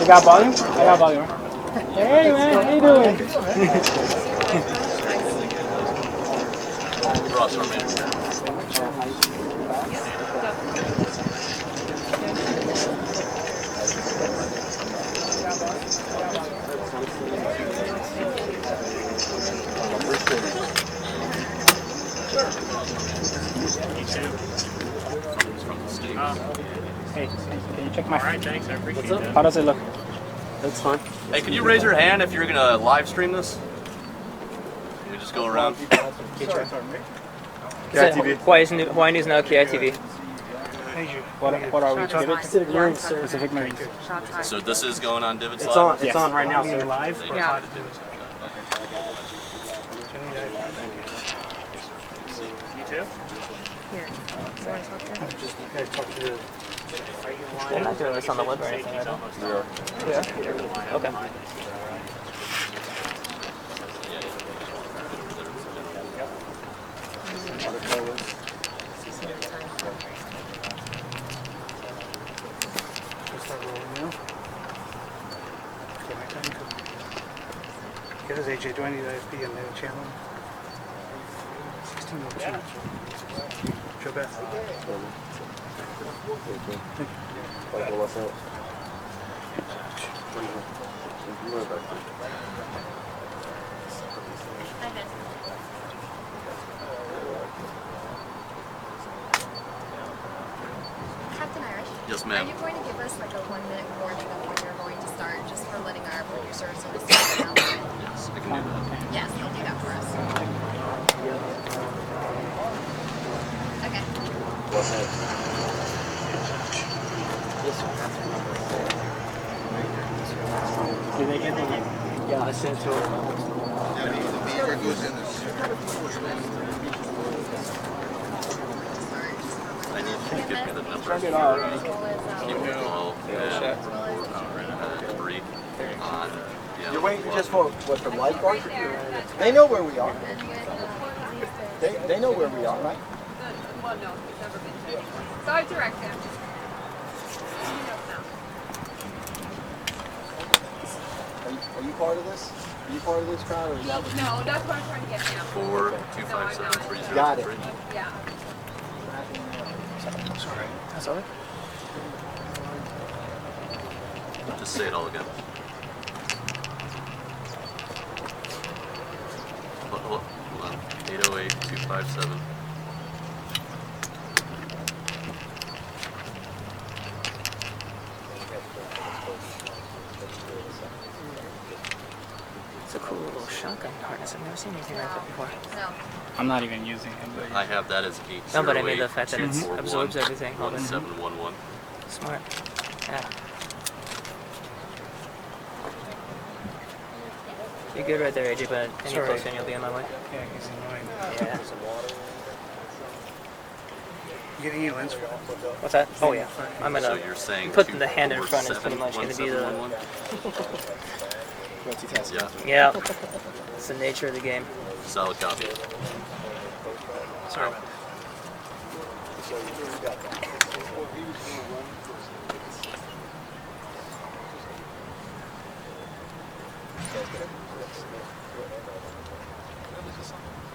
You got volume? I got volume. Hey man, how you doing? Ross, our manager. Hey, can you check my... Alright, thanks, I appreciate that. How does it look? That's fine. Hey, can you raise your hand if you're gonna live stream this? Can we just go around? Hawaii News Now, KITV. What are we? Pacific Marine, sir. Pacific Marine. So this is going on Divots It's Live? on. It's on right now, sir. Live? Yeah. You too? Here. Talk to the... They're not doing this on the web or anything, right? Yeah. Okay. Get us AJ, do I need IFB on the channel? 1602. Joe Beth. Captain Irish? Yes, Are ma'am. you going to give us like a 1 minute warning of when you're going to start, just for letting our producers sort of sit down? Yes, I can do that. Yes, they'll do that for us. Okay. Did they get the... Yeah, I sent it to her. I need you to give me the number. Turn it off. Keep it low and Brig on. You're waiting just for what, the lifeguard? They know where we are. They know where we are, right? Well, no, he's never been to. So I direct him. Are you part of this? Are you part of this crowd? Or is that No, that's what I'm trying to get now. 4-257-303. Got it. Yeah. Sorry. That's all right. Just say it all again. Hold on. 808-257. It's a cool little shotgun harness. I've never seen anything like that before. No. I'm not even using it, but... I have that as 808. No, but I mean the fact that it absorbs everything. All this. 1711. Smart. Yeah. You're good right there, AJ, but any Sorry. closer and you'll be on my way. Yeah, he's annoying. Yeah. You getting any lens for What's that? Oh yeah. I'm So gonna you're saying put the hand in front is pretty much gonna be the 1711? yeah. It's the nature of the game. Solid copy. Sorry.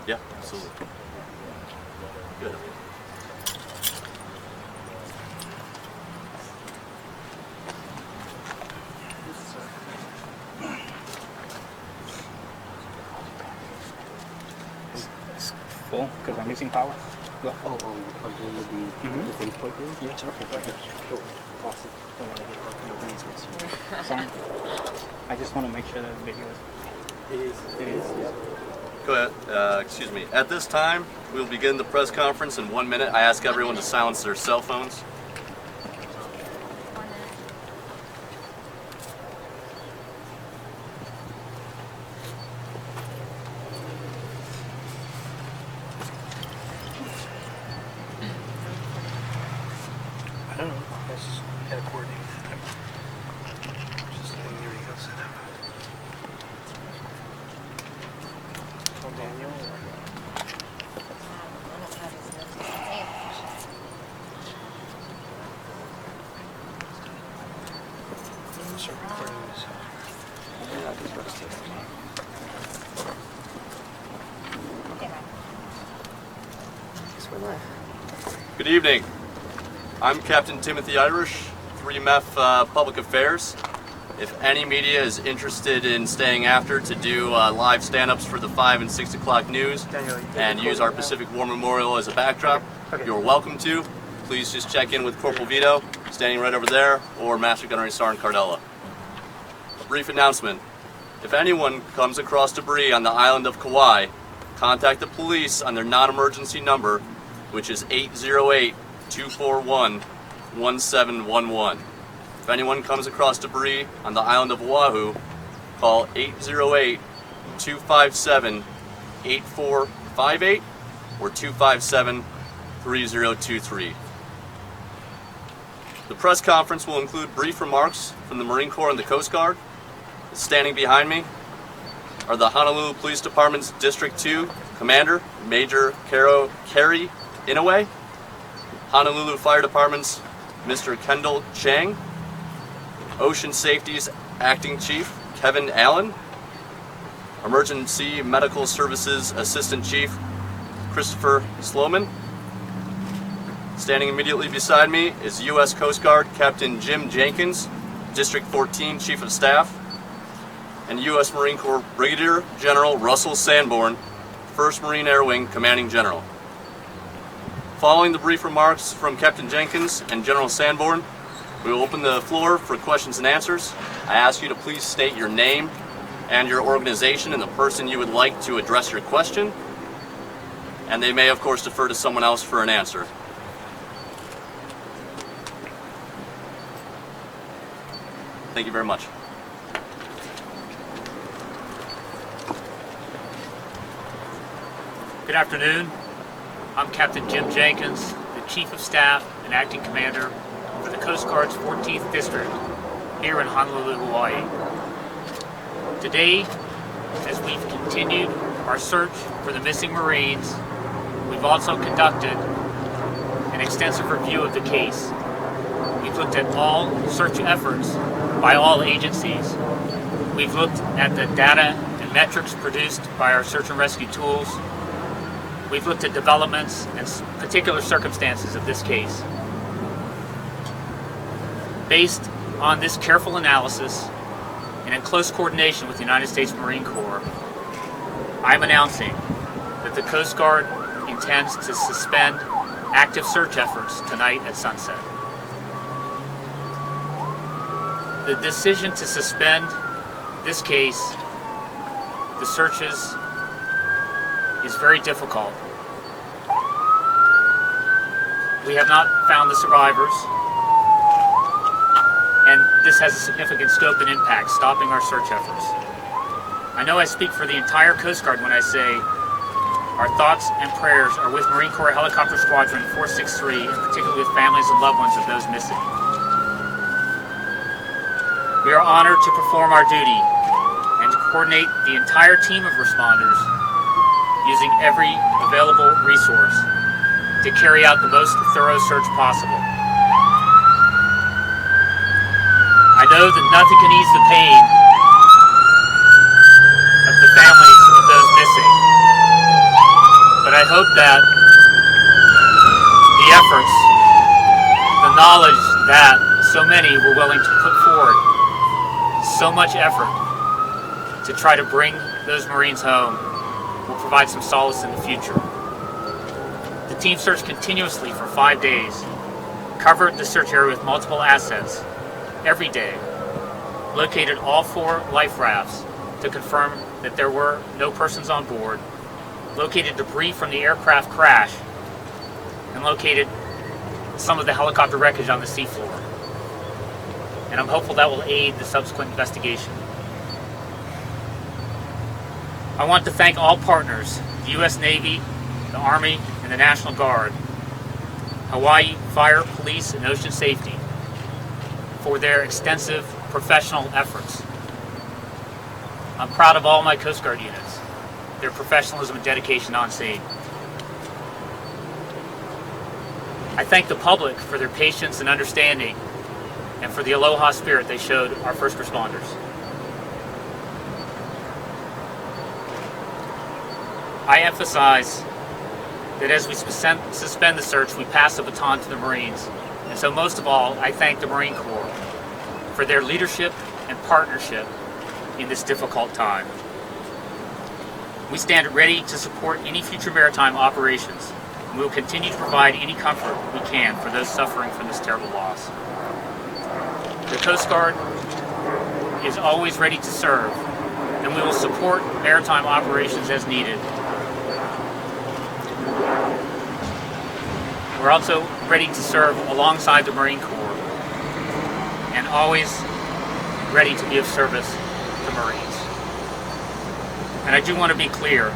Yeah, absolutely. Good. It's full, because I'm using power. Go. Oh, I'm doing the Facebook room? Yeah, it's okay. Cool. Awesome. Don't want to get no weeds with you. Fine. I just want to make sure that the video is... It is. It is? Yeah. Go ahead. Excuse me. At this time, we'll begin the press conference in 1 minute. I ask everyone to silence their cell phones. I don't know. I just had to coordinate. Just letting everything else set up. Tell Daniel. certain things. Guess we're live. Good evening. I'm Captain Timothy Irish, 3MEF Public Affairs. If any media is interested in staying after to do live stand-ups for the 5 and 6 o'clock news and use our Pacific War Memorial as a backdrop, you're welcome to. Please just check in with Corporal Vito, standing right over there, or Master Gunnery Sergeant Cardella. A brief announcement. If anyone comes across debris on the island of Kauai, contact the police on their non-emergency number, which is 808-241-1711. If anyone comes across debris on the island of Oahu, call 808-257-8458 or 257-3023. The press conference will include brief remarks from the Marine Corps and the Coast Guard. Standing behind me are the Honolulu Police Department's District 2 Commander, Major Kerry Inouye, Honolulu Fire Department's Mr. Kendall Chang, Ocean Safety's Acting Chief Kevin Allen, Emergency Medical Services Assistant Chief Christopher Sloman. Standing immediately beside me is U.S. Coast Guard Captain Jim Jenkins, District 14 Chief of Staff, and U.S. Marine Corps Brigadier General Russell Sanborn, 1st Marine Air Wing Commanding General. Following the brief remarks from Captain Jenkins and General Sanborn, we will open the floor for questions and answers. I ask you to please state your name and your organization and the person you would like to address your question, and they may of course defer to someone else for an answer. Thank you very much. Good afternoon. I'm Captain Jim Jenkins, the Chief of Staff and Acting Commander for the Coast Guard's 14th District here in Honolulu, Hawaii. Today, as we've continued our search for the missing Marines, we've also conducted an extensive review of the case. We've looked at all search efforts by all agencies. We've looked at the data and metrics produced by our search and rescue tools. We've looked at developments and particular circumstances of this case. Based on this careful analysis and in close coordination with the United States Marine Corps, I'm announcing that the Coast Guard intends to suspend active search efforts tonight at sunset. The decision to suspend this case, the searches, is very difficult. We have not found the survivors, and this has a significant scope and impact, stopping our search efforts. I know I speak for the entire Coast Guard when I say our thoughts and prayers are with Marine Corps Helicopter Squadron 463, and particularly with families and loved ones of those missing. We are honored to perform our duty and to coordinate the entire team of responders using every available resource to carry out the most thorough search possible. I know that nothing can ease the pain of the families of those missing, but I hope that the efforts, the knowledge that so many were willing to put forward so much effort to try to bring those Marines home will provide some solace in the future. The team searched continuously for 5 days, covered the search area with multiple assets every day, located all 4 life rafts to confirm that there were no persons on board, located debris from the aircraft crash, and located some of the helicopter wreckage on the seafloor. And I'm hopeful that will aid the subsequent investigation. I want to thank all partners, the U.S. Navy, the Army, and the National Guard, Hawaii Fire, Police, and Ocean Safety for their extensive professional efforts. I'm proud of all my Coast Guard units, their professionalism and dedication on scene. I thank the public for their patience and understanding and for the aloha spirit they showed our first responders. I emphasize that as we suspend the search, we pass the baton to the Marines. And so most of all, I thank the Marine Corps for their leadership and partnership in this difficult time. We stand ready to support any future maritime operations. We will continue to provide any comfort we can for those suffering from this terrible loss. The Coast Guard is always ready to serve, and we will support maritime operations as needed. We're also ready to serve alongside the Marine Corps and always ready to give service to Marines. And I do want to be clear.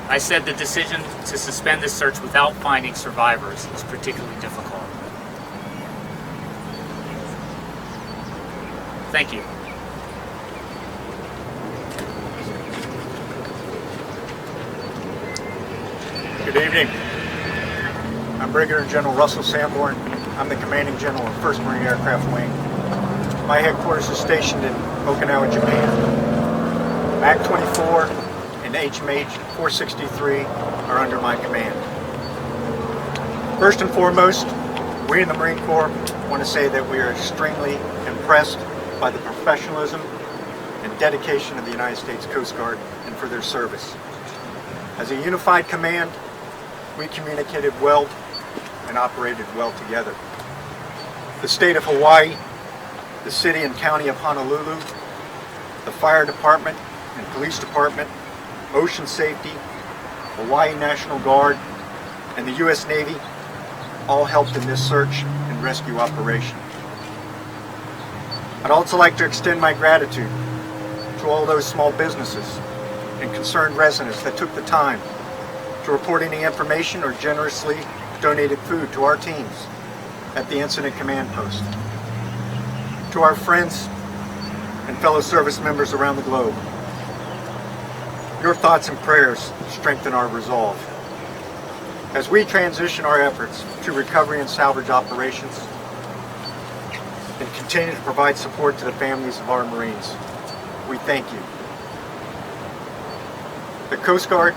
I said the decision to suspend this search without finding survivors is particularly difficult. Thank you. Good evening. I'm Brigadier General Russell Sanborn. I'm the Commanding General of 1st Marine Aircraft Wing. My headquarters is stationed in Okinawa, Japan. MAC 24 and HMH 463 are under my command. First and foremost, we in the Marine Corps want to say that we are extremely impressed by the professionalism and dedication of the United States Coast Guard and for their service. As a unified command, we communicated well and operated well together. The state of Hawaii, the city and county of Honolulu, the fire department and police department, ocean safety, Hawaii National Guard, and the U.S. Navy all helped in this search and rescue operation. I'd also like to extend my gratitude to all those small businesses and concerned residents that took the time to report any information or generously donated food to our teams at the Incident Command Post. To our friends and fellow service members around the globe, your thoughts and prayers strengthen our resolve. As we transition our efforts to recovery and salvage operations and continue to provide support to the families of our Marines, we thank you. The Coast Guard,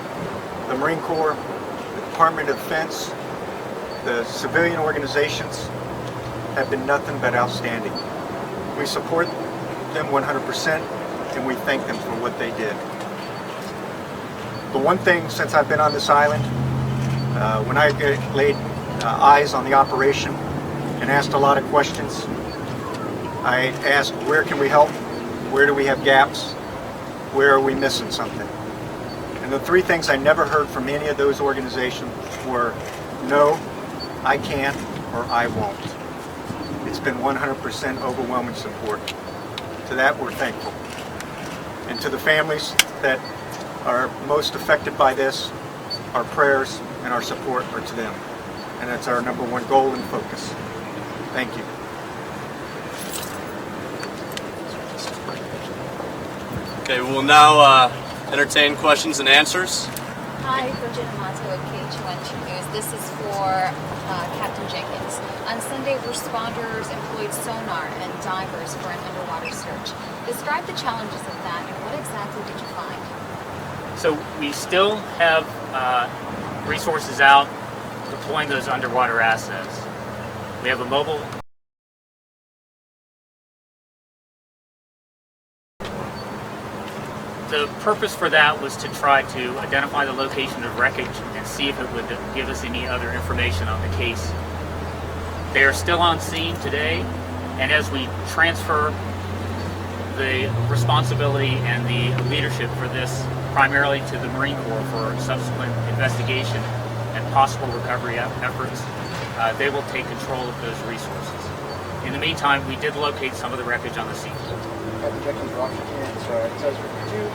the Marine Corps, the Department of Defense, the civilian organizations have been nothing but outstanding. We support them 100% and we thank them for what they did. The one thing since I've been on this island, when I laid eyes on the operation and asked a lot of questions, I asked, where can we help? Where do we have gaps? Where are we missing something? And the three things I never heard from any of those organizations were, no, I can't, or I won't. It's been 100% overwhelming support. To that, we're thankful. And to the families that are most affected by this, our prayers and our support are to them. And that's our number one goal and focus. Thank you. Okay, we will now entertain questions and answers. Hi, Bridget Amato of CH-53E News. This is for Captain Jenkins. On Sunday, responders employed sonar and divers for an underwater search. Describe the challenges of that and what exactly did you find? So we still have resources out deploying those underwater assets. We have a mobile. The purpose for that was to try to identify the location of wreckage and see if it would give us any other information on the case. They are still on scene today, and as we transfer the responsibility and the leadership for this primarily to the Marine Corps for subsequent investigation and possible recovery efforts, they will take control of those resources. In the meantime, we did locate some of the wreckage on the seafloor. Captain Jenkins, Washington, sorry. Could you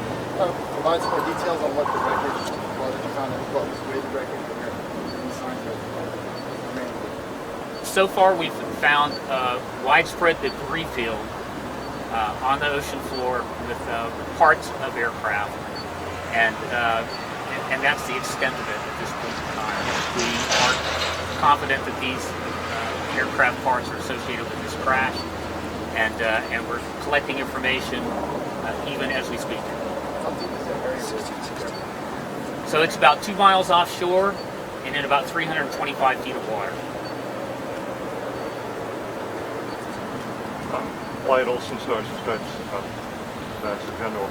provide some more details on what the wreckage was that you found, what was with the wreckage, and any signs of remaining? So far, we've found widespread debris field on the ocean floor with parts of aircraft, and that's the extent of it at this point in time. We are confident that these aircraft parts are associated with this crash, and we're collecting information even as we speak. So it's about 2 miles offshore and in about 325 feet of water. Flight also starts that's the general.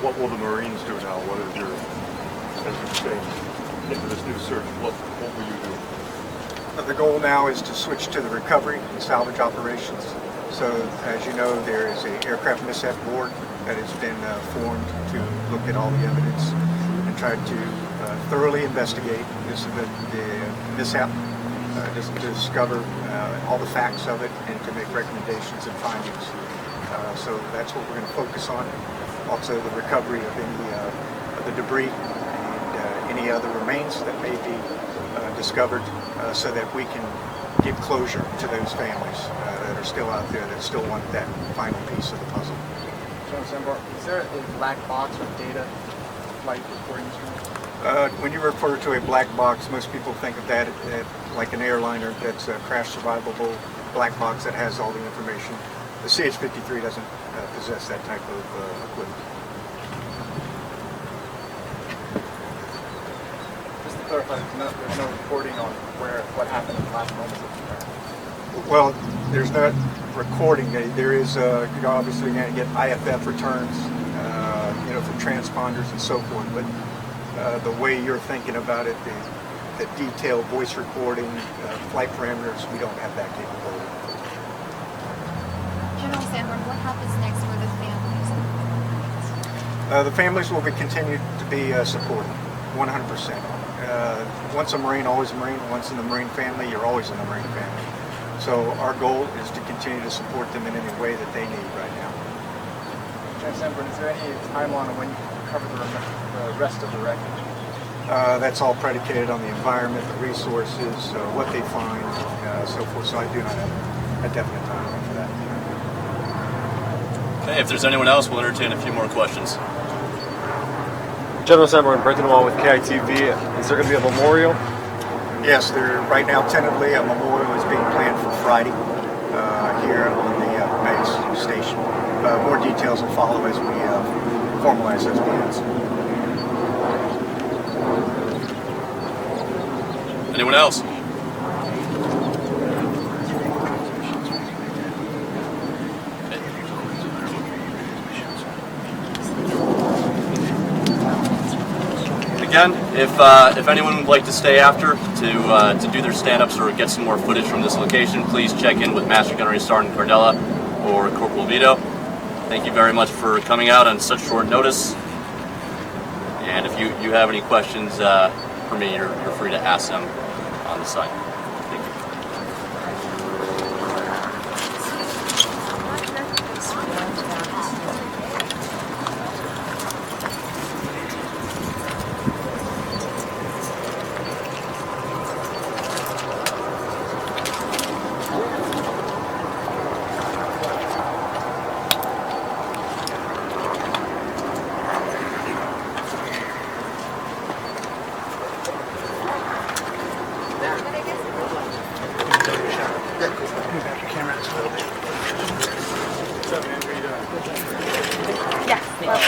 What will the Marines do now? What is your, as you say, into this new search, what will you do? The goal now is to switch to the recovery and salvage operations. So, as you know, there is an aircraft mishap board that has been formed to look at all the evidence and try to thoroughly investigate the mishap, to discover all the facts of it and to make recommendations and findings. So that's what we're going to focus on. Also the recovery of any of the debris and any other remains that may be discovered so that we can give closure to those families that are still out there that still want that final piece of the puzzle. General Sanborn, is there a black box with data flight recording instrument? When you refer to a black box, most people think of that like an airliner that's a crash survivable black box that has all the information. The CH-53 doesn't possess that type of equipment. Just to clarify, there's no recording on what happened in the last moments of the crash? Well, there's not recording. There is, you're obviously going to get IFF returns, from transponders and so forth, but the way you're thinking about it, the detailed voice recording, flight parameters, we don't have that capability. General Sanborn, what happens next for the families? The families will be continued to be supported, 100%. Once a Marine, always a Marine. Once in the Marine family, you're always in the Marine family. So our goal is to continue to support them in any way that they need right now. General Sanborn, is there any timeline on when you can recover the rest of the wreckage? That's all predicated on the environment, the resources, what they find, so forth. So I do not have a definite timeline for that. Okay, if there's anyone else, we'll entertain a few more questions. General Sanborn, Brenton Wall with KITV. Is there going to be a memorial? Yes, right now tentatively a memorial is being planned for Friday here on the base station. More details will follow as we formalize those plans. Anyone else? Again, if anyone would like to stay after to do their stand-ups or get some more footage from this location, please check in with Master Gunnery Sergeant Cardella or Corporal Vito. Thank you very much for coming out on such short notice. And if you have any questions for me, you're free to ask them on the site. Thank you.